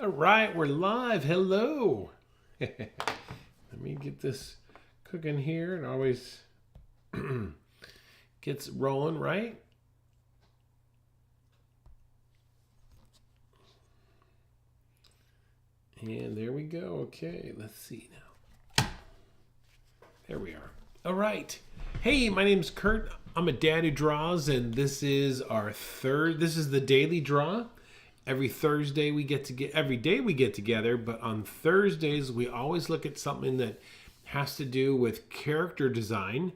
All right, we're live. Hello. Let me get this cooking here. It always gets rolling, right? And there we go. Okay, let's see now. There we are. All right. Hey, my name's Kurt. I'm a dad who draws, and this is this is the daily draw. Every Thursday every day we get together, but on Thursdays we always look at something that has to do with character design.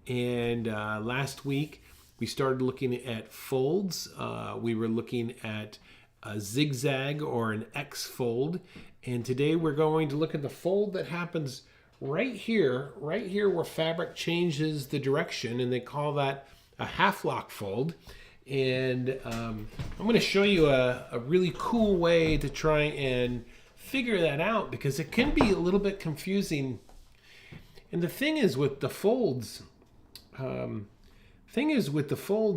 And last week we started looking at folds. We were looking at a zigzag or an X fold, and today we're going to look at the fold that happens right here where fabric changes the direction, and they call that a half lock fold. And I'm going to show you a really cool way to try and figure that out, because it can be a little bit confusing. And the thing is with the folds,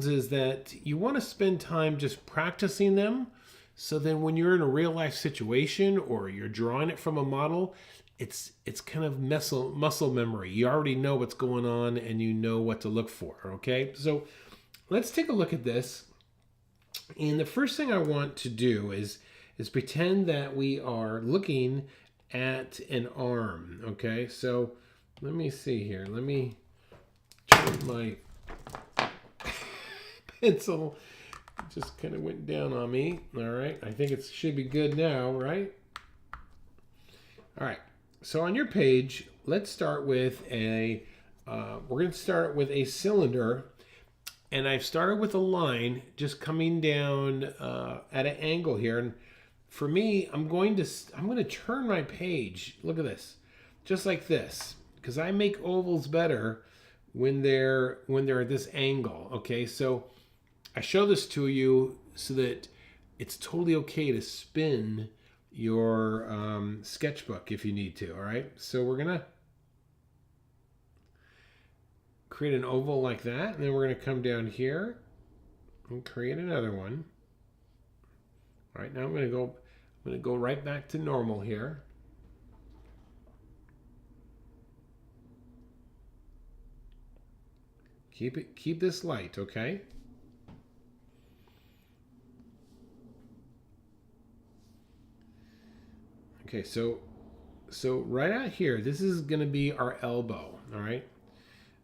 is that you want to spend time just practicing them. So then when you're in a real life situation or you're drawing it from a model, it's kind of muscle memory. You already know what's going on and you know what to look for. Okay, so let's take a look at this. And the first thing I want to do is pretend that we are looking at an arm. Okay, so let me see here. Let me turn my pencil. It just kind of went down on me. All right, I think it should be good now, right? All right, so on your page, let's start with we're going to start with a cylinder. And I've started with a line just coming down at an angle here. And for me, I'm going to turn my page. Look at this, just like this, because I make ovals better when they're at this angle. Okay, so I show this to you so that it's totally okay to spin your sketchbook if you need to. All right, so we're gonna create an oval like that, and then we're going to come down here and create another one. All right, now I'm going to go right back to normal here. Keep this light, okay? Okay, so right out here, this is going to be our elbow. All right.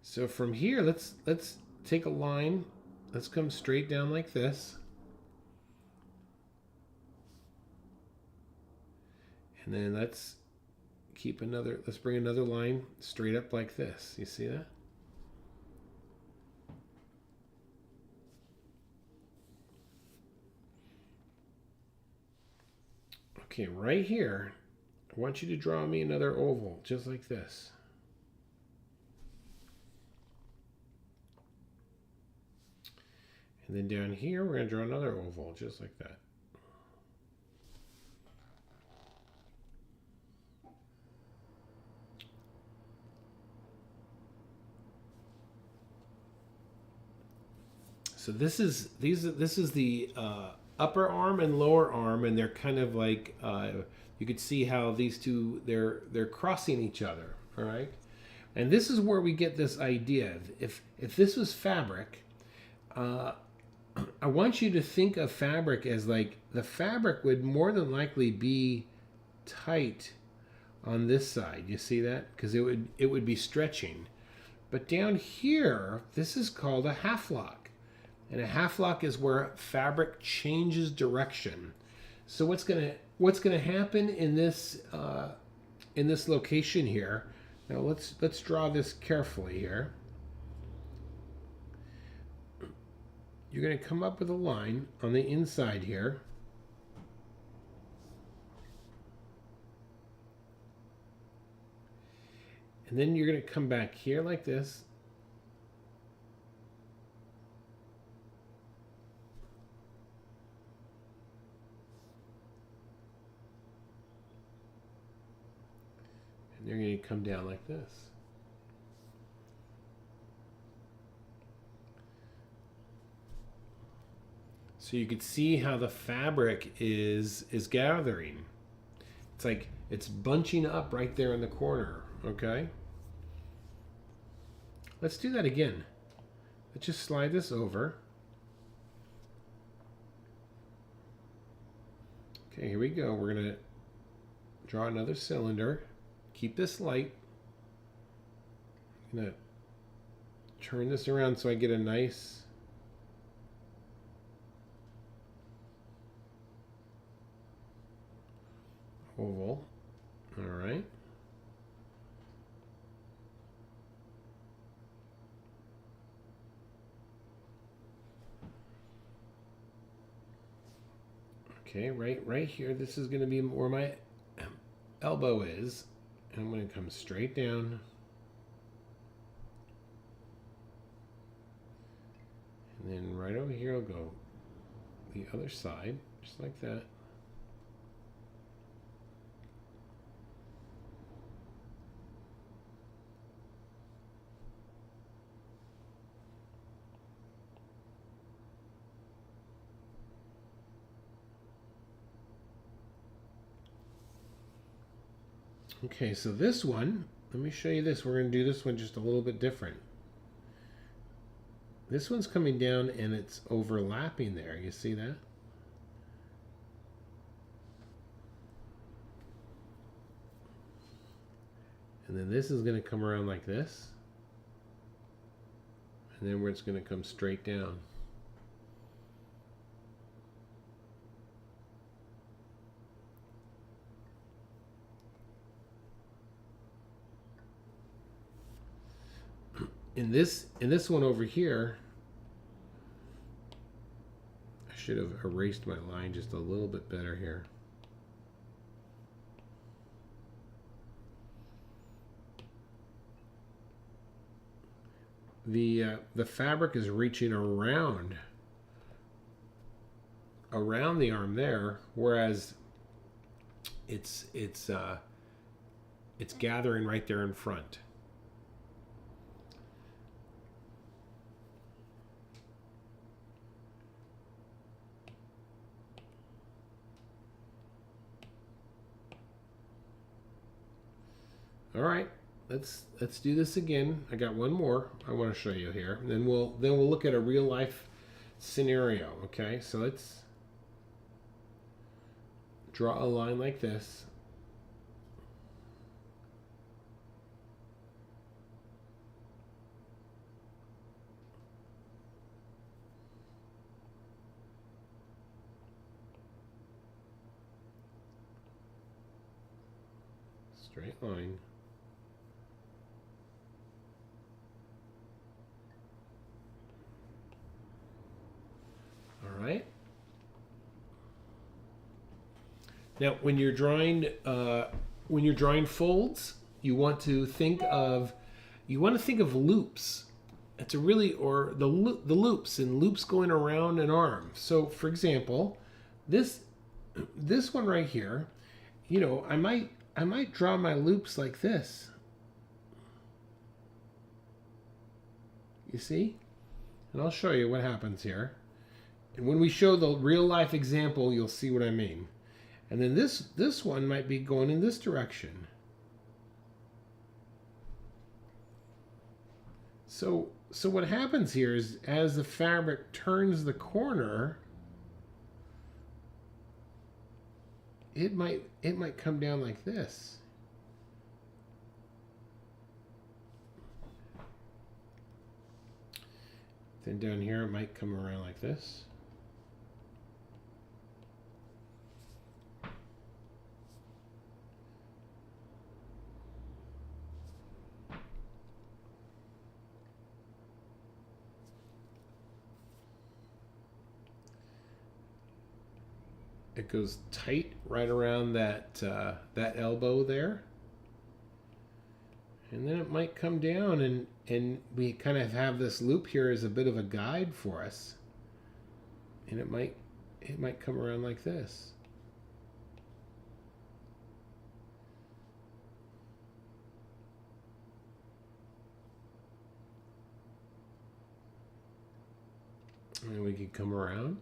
So from here, let's take a line. Let's come straight down like this. And then let's bring another line straight up like this. You see that? Okay, right here, I want you to draw me another oval, just like this. And then down here, we're going to draw another oval, just like that. So this is the upper arm and lower arm, and they're kind of like you could see how these two they're crossing each other. All right, and this is where we get this idea. If this was fabric. I want you to think of fabric as like the fabric would more than likely be tight on this side. You see that? Because it would be stretching. But down here, this is called a half lock. And a half lock is where fabric changes direction. So what's gonna happen in this location here? Now let's draw this carefully here. You're going to come up with a line on the inside here. And then you're going to come back here like this. And you're going to come down like this. So you could see how the fabric is gathering. It's like it's bunching up right there in the corner, okay? Let's do that again. Let's just slide this over. Okay, here we go. We're gonna draw another cylinder. Keep this light. I'm gonna turn this around so I get a nice oval. All right. Okay, right here. This is going to be where my elbow is. And I'm going to come straight down. And then right over here, I'll go the other side, just like that. Okay, so this one, let me show you this. We're going to do this one just a little bit different. This one's coming down and it's overlapping there. You see that? And then this is going to come around like this. And then where it's going to come straight down. In this one over here, I should have erased my line just a little bit better here. The fabric is reaching around the arm there, whereas it's gathering right there in front. All right, let's do this again. I got one more I want to show you here, and then we'll look at a real life scenario. Okay, so let's draw a line like this. Straight line. All right. Now, when you're drawing folds, you want to think of loops. It's a really or the loops and loops going around an arm. So, for example, this one right here, you know, I might draw my loops like this. You see? And I'll show you what happens here. And when we show the real life example, you'll see what I mean. And then this one might be going in this direction. So what happens here is as the fabric turns the corner, it might come down like this. Then down here it might come around like this. It goes tight right around that elbow there, and then it might come down, and we kind of have this loop here as a bit of a guide for us, and it might come around like this. And we could come around.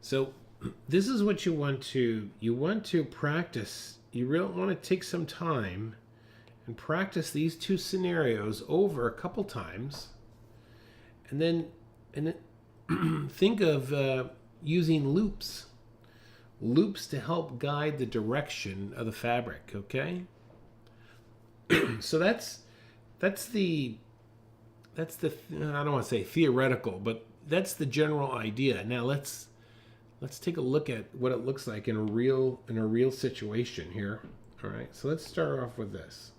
So this is what you want to practice. You really want to take some time and practice these two scenarios over a couple times, and then think of using loops to help guide the direction of the fabric. Okay, so that's the I don't want to say theoretical, but that's the general idea. Now let's take a look at what it looks like in a real situation here. All right, so let's start off with this.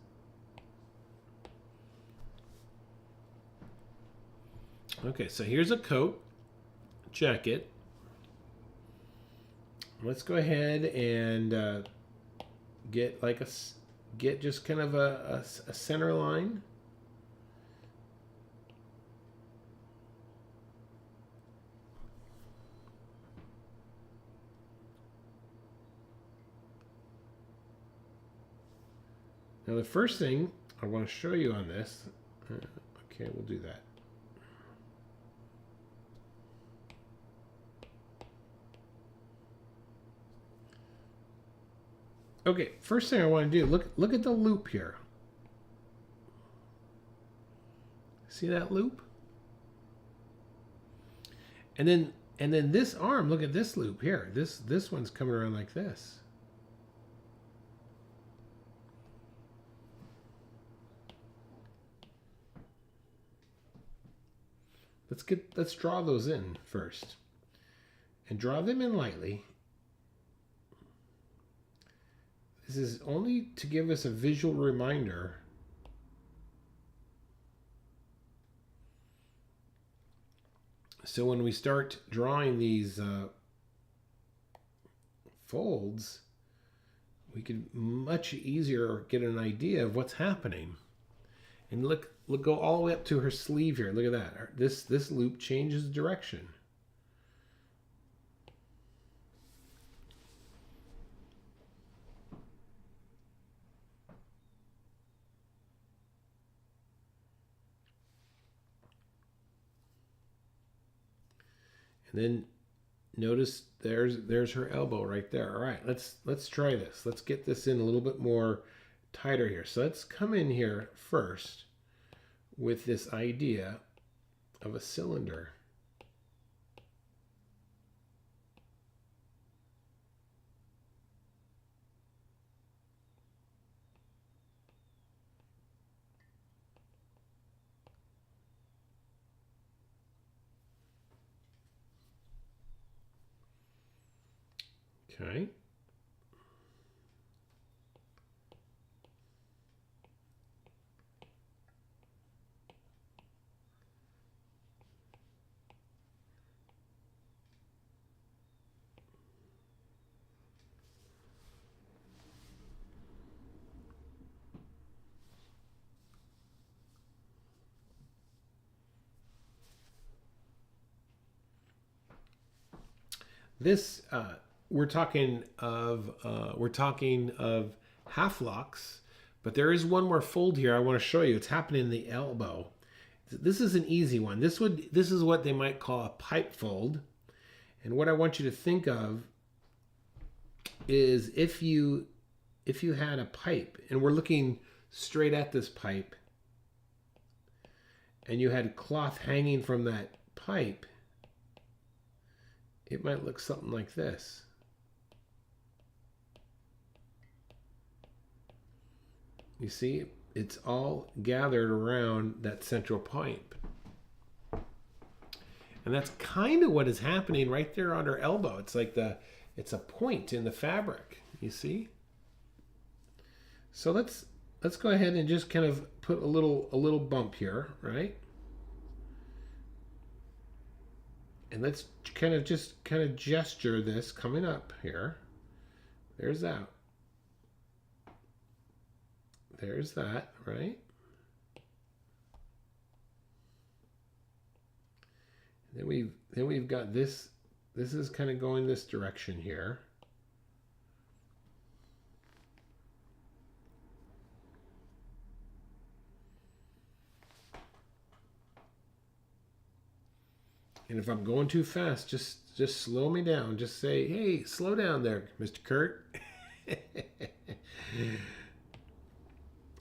Okay, so here's a coat, jacket. Let's go ahead and get just kind of a center line. Now the first thing I want to show you on this, okay, we'll do that. Okay, first thing I want to do, look at the loop here. See that loop? And then this arm, look at this loop here. This one's coming around like this. Let's draw those in first. And draw them in lightly. This is only to give us a visual reminder so when we start drawing these folds, we can much easier get an idea of what's happening. And look, go all the way up to her sleeve here. Look at that. This loop changes direction. And then notice there's her elbow right there. All right, let's try this. Let's get this in a little bit more tighter here. So let's come in here first with this idea of a cylinder. Okay. This we're talking of half locks, but there is one more fold here I want to show you. It's happening in the elbow. This is an easy one. This is what they might call a pipe fold. And what I want you to think of is if you had a pipe and we're looking straight at this pipe and you had cloth hanging from that pipe, it might look something like this. You see, it's all gathered around that central pipe. And that's kind of what is happening right there on her elbow. It's like it's a point in the fabric, you see? So let's go ahead and just kind of put a little bump here, right? And let's kind of gesture this coming up here. There's that. There's that, right? Then we've got this. This is kind of going this direction here. And if I'm going too fast, just slow me down. Just say, "Hey, slow down there, Mr. Kurt."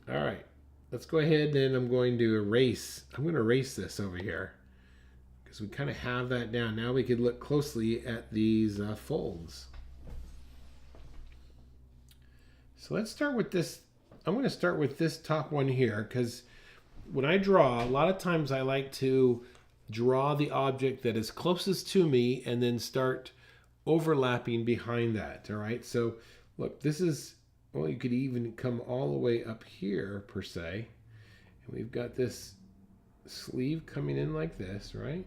All right. Let's go ahead and I'm going to erase. I'm going to erase this over here because we kind of have that down. Now we could look closely at these folds. So let's start with this. I'm going to start with this top one here because when I draw, a lot of times I like to draw the object that is closest to me and then start overlapping behind that. All right. So look, this is, well, you could even come all the way up here per se. And we've got this sleeve coming in like this, right?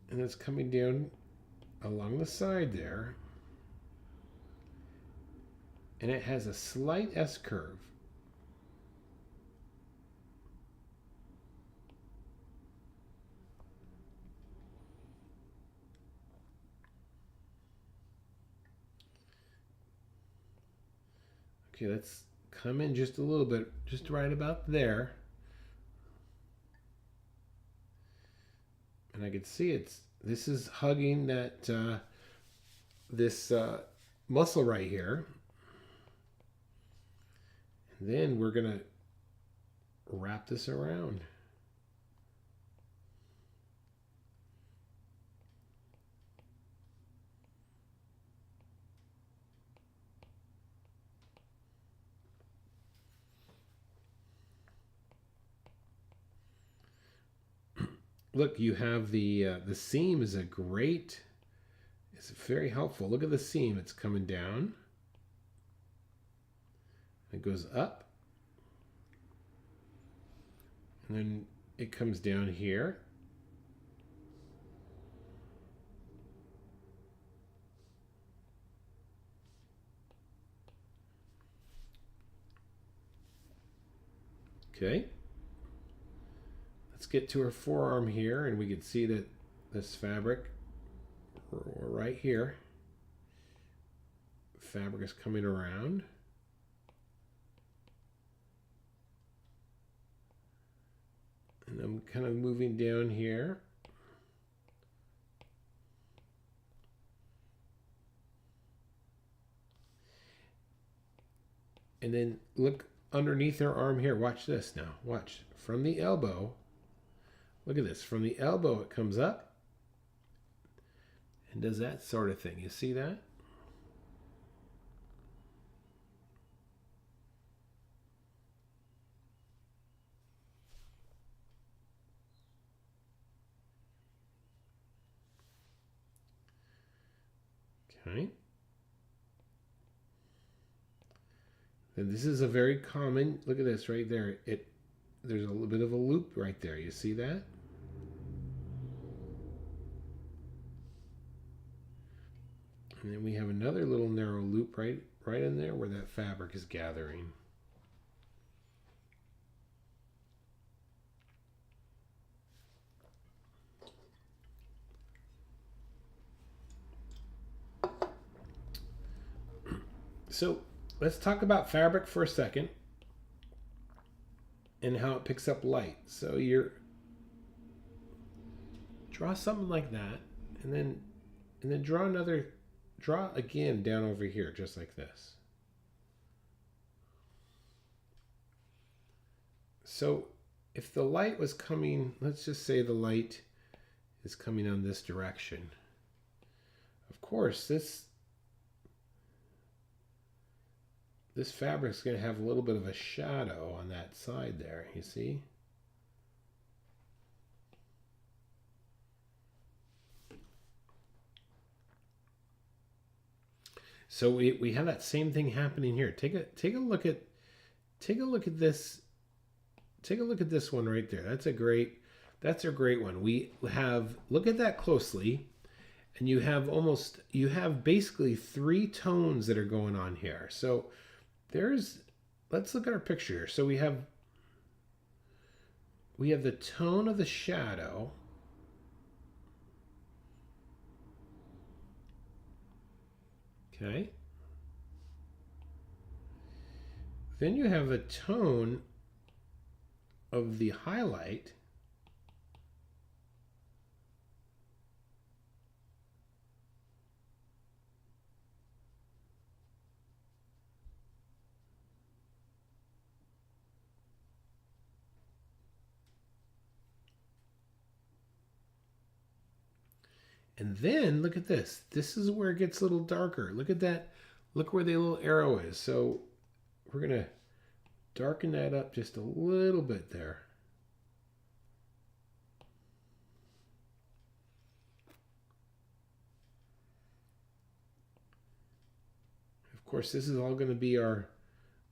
And it's coming down along the side there. And it has a slight S curve. Okay, let's come in just a little bit, just right about there. And I can see this is hugging that this muscle right here. And then we're gonna wrap this around. Look, you have the seam is it's very helpful. Look at the seam, it's coming down. It goes up. And then it comes down here. Okay. Let's get to her forearm here, and we can see that this fabric right here, fabric is coming around. And I'm kind of moving down here. And then look underneath her arm here. Watch this now. Watch. From the elbow, look at this. From the elbow, it comes up and does that sort of thing. You see that? Okay. And this is a very common, look at this right there. There's a little bit of a loop right there. You see that? And then we have another little narrow loop right in there where that fabric is gathering. So let's talk about fabric for a second and how it picks up light. So draw something like that, and then draw again down over here, just like this. So if the light was coming, let's just say the light is coming on this direction. Of course, this fabric is going to have a little bit of a shadow on that side there, you see? So we have that same thing happening here. Take a look at this. Take a look at this one right there. That's a great one. We have, look at that closely, and you have basically 3 tones that are going on here. So let's look at our picture here. So we have the tone of the shadow. Okay. Then you have a tone of the highlight, and then look at this. This is where it gets a little darker. Look at that. Look where the little arrow is. So we're going to darken that up just a little bit there. Of course, this is all going to be our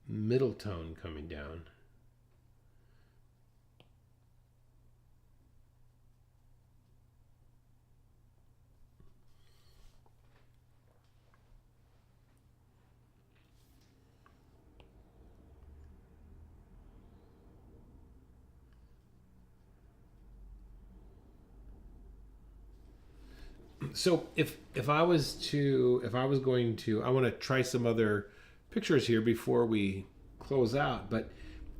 middle tone coming down. So if I was going to, I want to try some other pictures here before we close out, but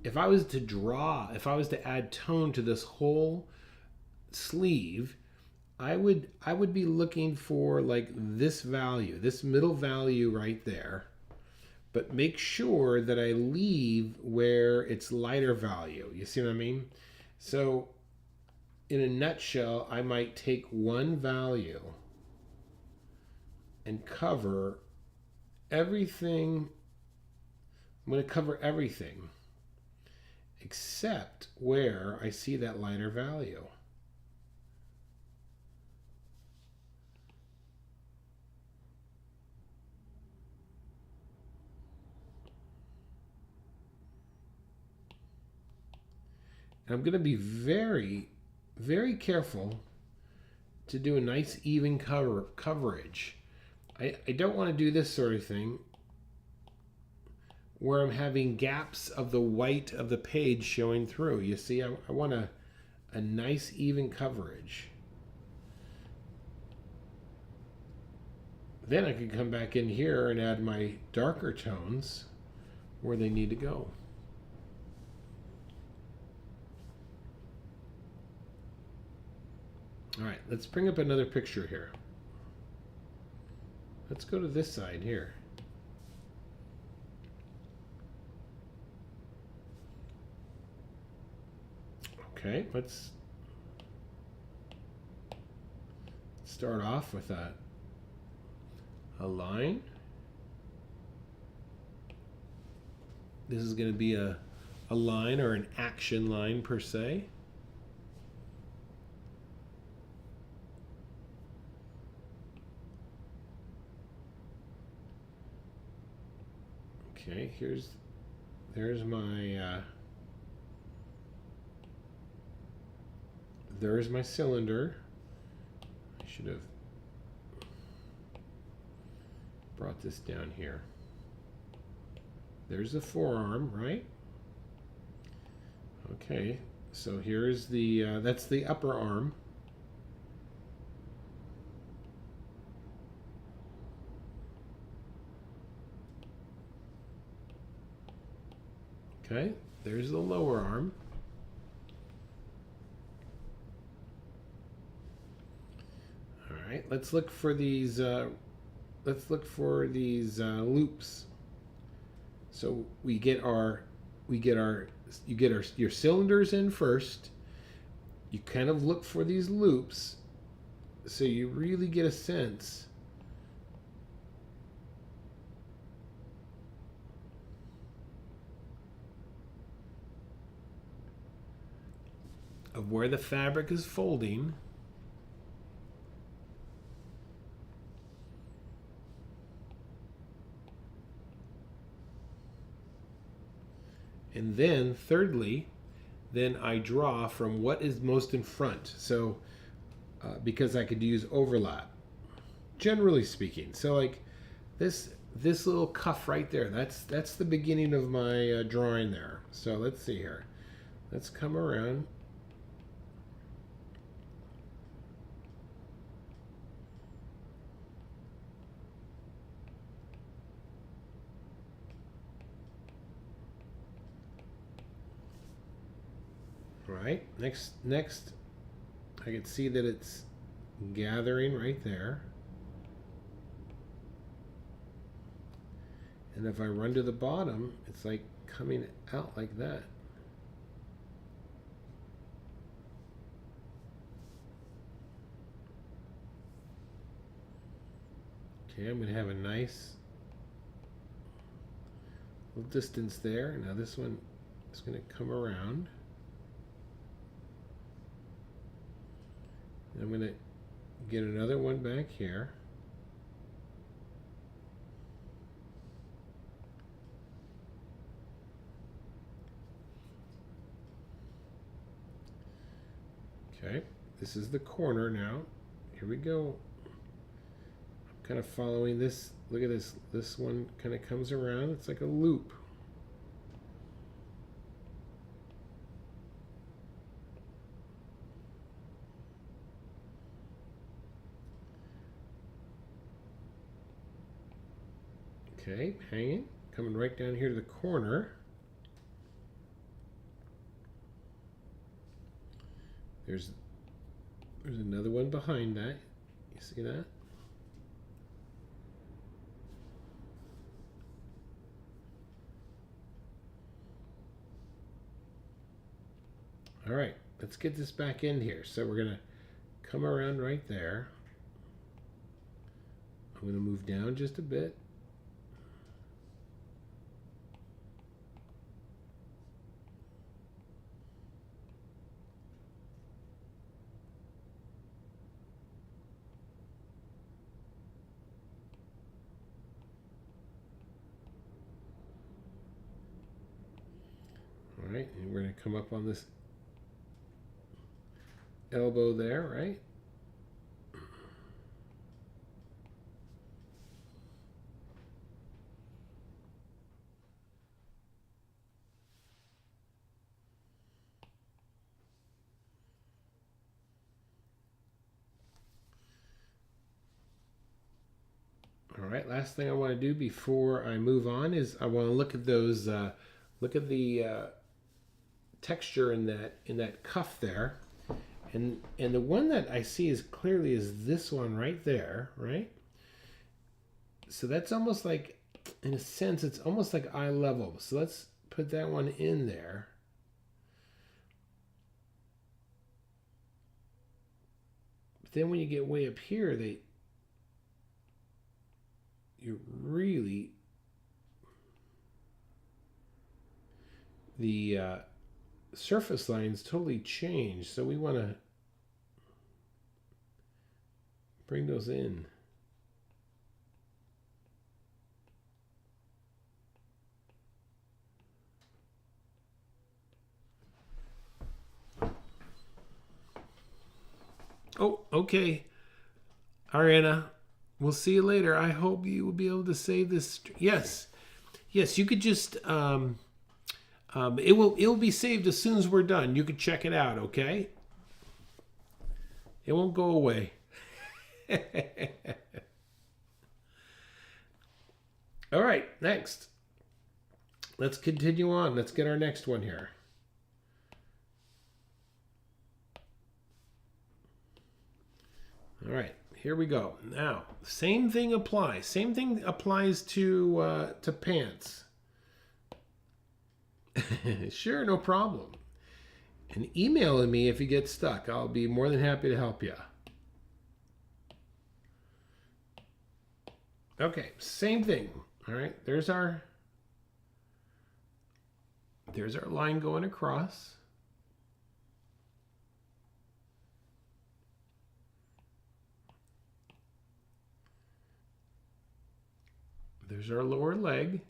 if I was to add tone to this whole sleeve, I would be looking for like this value, this middle value right there, but make sure that I leave where it's lighter value. You see what I mean? So in a nutshell, I might take one value and cover everything. I'm going to cover everything except where I see that lighter value. And I'm going to be very, very careful to do a nice even coverage. I don't want to do this sort of thing where I'm having gaps of the white of the page showing through. You see, I want a nice even coverage. Then I can come back in here and add my darker tones where they need to go. All right, let's bring up another picture here. Let's go to this side here. Okay, let's start off with a line. This is going to be a line or an action line per se. Okay, there's my cylinder. I should have brought this down here. There's the forearm, right? Okay, so here's the that's the upper arm. Okay, there's the lower arm. All right, let's look for these. Loops. So you get your cylinders in first. You kind of look for these loops, so you really get a sense of where the fabric is folding. And then thirdly, then I draw from what is most in front. So because I could use overlap, generally speaking. So like this little cuff right there, that's the beginning of my drawing there. So let's see here. Let's come around. right, next, I can see that it's gathering right there. And if I run to the bottom, it's like coming out like that. Okay, I'm going to have a nice little distance there. Now this one is going to come around. And I'm going to get another one back here. Okay, this is the corner now. Here we go. I'm kind of following this. Look at this. This one kind of comes around. It's like a loop. Okay, hanging. Coming right down here to the corner. There's another one behind that. You see that? All right, let's get this back in here. So we're gonna come around right there. I'm gonna move down just a bit. All right, and we're going to come up on this elbow there, right? All right, last thing I want to do before I move on is I want to look at those, look at the texture in that cuff there. And the one that I see is clearly is this one right there, right? So that's almost like, in a sense, it's almost like eye level. So let's put that one in there. But then when you get way up here, you really, the surface lines totally change. So we want to bring those in. Oh, okay. Ariana, we'll see you later. I hope you will be able to save this. Yes. Yes, you could just, it will be saved as soon as we're done. You can check it out, okay? It won't go away. All right, next. Let's continue on. Let's get our next one here. All right, here we go. Now, same thing applies. Same thing applies to pants. Sure, no problem. And email me if you get stuck. I'll be more than happy to help you. Okay, same thing. All right, there's our line going across. There's our lower leg.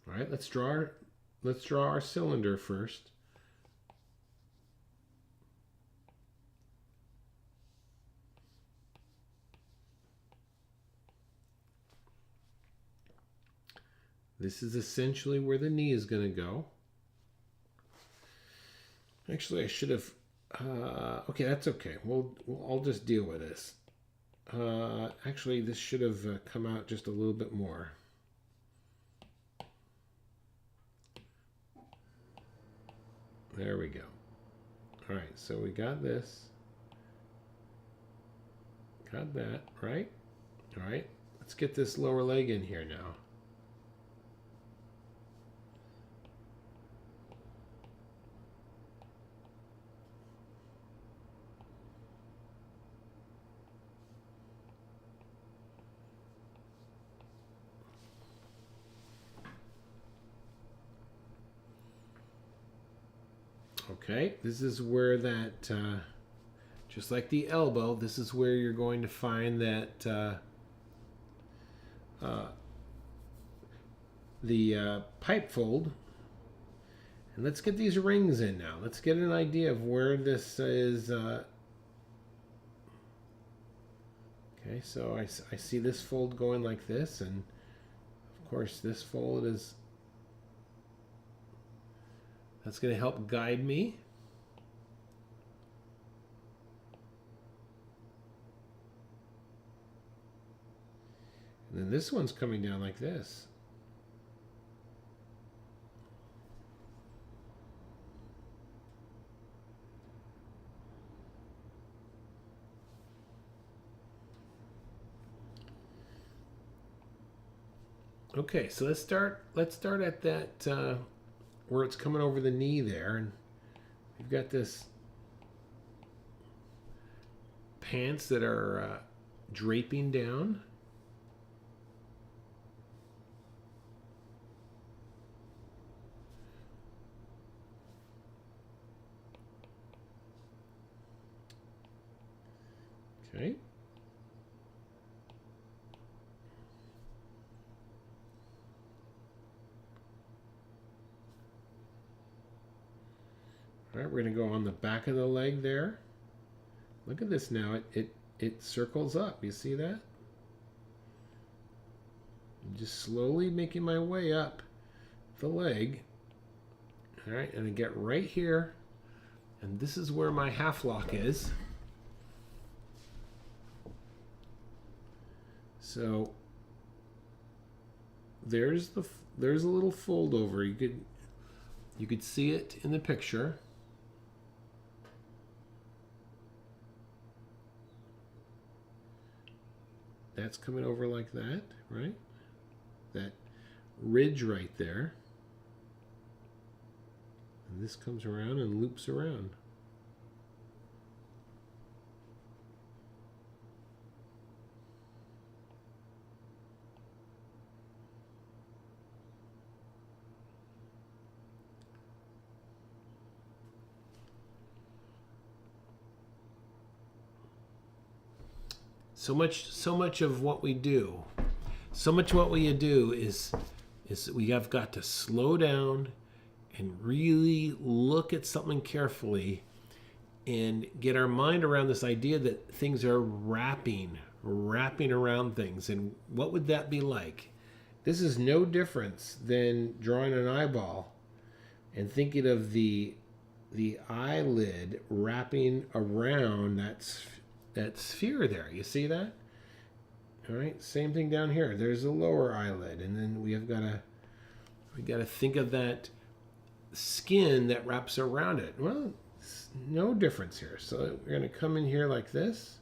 All right, let's draw our cylinder first. This is essentially where the knee is going to go. Actually, I should have. Okay, that's okay. I'll just deal with this. Actually, this should have come out just a little bit more. There we go. All right, so we got this. Got that, right? All right, let's get this lower leg in here now. Okay, this is where that, just like the elbow, this is where you're going to find that the pipe fold. And let's get these rings in now. Let's get an idea of where this is. Okay, so I see this fold going like this, and of course this fold is, that's going to help guide me. And then this one's coming down like this. Okay, so let's start at that where it's coming over the knee there, and we've got this pants that are draping down. Okay. All right, we're going to go on the back of the leg there. Look at this now. It circles up. You see that? I'm just slowly making my way up the leg. All right, and I get right here, and this is where my half lock is. So there's a little fold over. You could see it in the picture. That's coming over like that, right? That ridge right there. And this comes around and loops around. So much of what we do, is we have got to slow down and really look at something carefully and get our mind around this idea that things are wrapping around things. And what would that be like? This is no difference than drawing an eyeball and thinking of the eyelid wrapping around that sphere there. You see that? All right, same thing down here. There's a lower eyelid, and then we got to think of that skin that wraps around it. Well, it's no difference here. So we're going to come in here like this.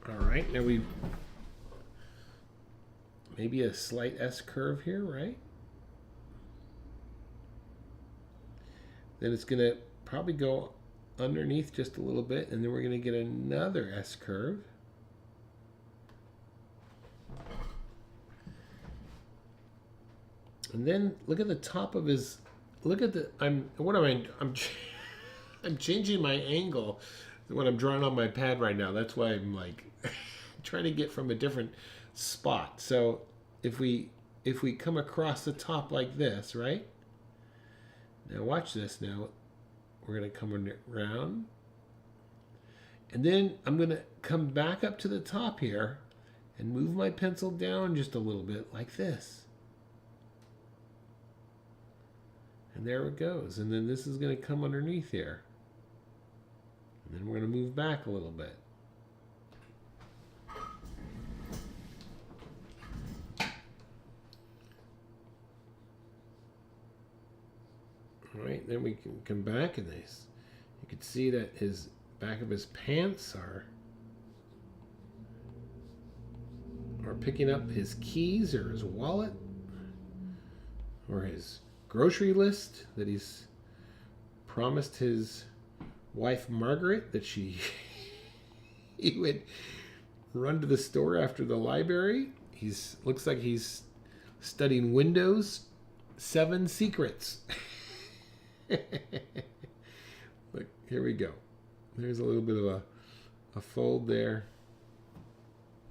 All right, now maybe a slight S curve here, right? Then it's going to probably go underneath just a little bit, and then we're going to get another S curve. And then look at the top of his, I'm changing my angle when I'm drawing on my pad right now. That's why I'm like trying to get from a different spot. So if we come across the top like this, right? Now watch this now. We're going to come around. And then I'm going to come back up to the top here and move my pencil down just a little bit like this. And there it goes. And then this is going to come underneath here. And then we're going to move back a little bit. All right, then we can come back and this. You can see that his back of his pants are picking up his keys or his wallet or his grocery list that he's promised his wife Margaret that he would run to the store after the library. Looks like he's studying Windows 7 secrets. Look, here we go. There's a little bit of a fold there.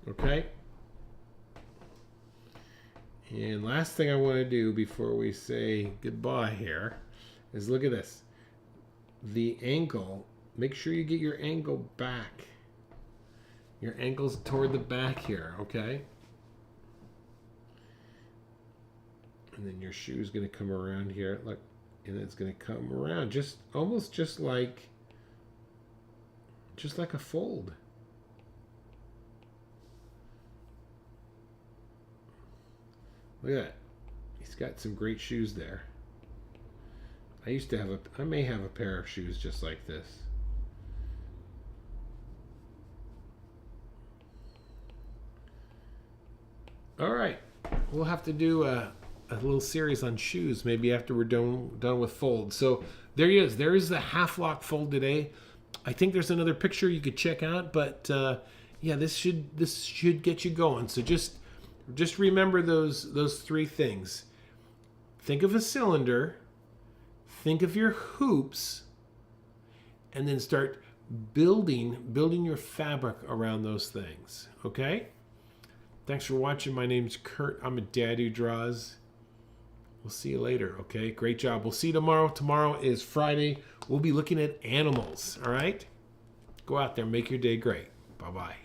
Okay. And last thing I want to do before we say goodbye here is look at this. The ankle, make sure you get your ankle back. Your ankle's toward the back here, okay? And then your shoe's going to come around here. Look, and it's going to come around just almost just like a fold. Look at that. He's got some great shoes there. I may have a pair of shoes just like this. All right. We'll have to do a little series on shoes maybe after we're done with folds. So there he is. There is the half lock fold today. I think there's another picture you could check out, but yeah, this should get you going. So just remember those three things. Think of a cylinder, think of your hoops, and then start building your fabric around those things. Okay? Thanks for watching. My name's Kurt. I'm a dad who draws. We'll see you later, okay? Great job. We'll see you tomorrow. Tomorrow is Friday. We'll be looking at animals, all right? Go out there, make your day great. Bye-bye.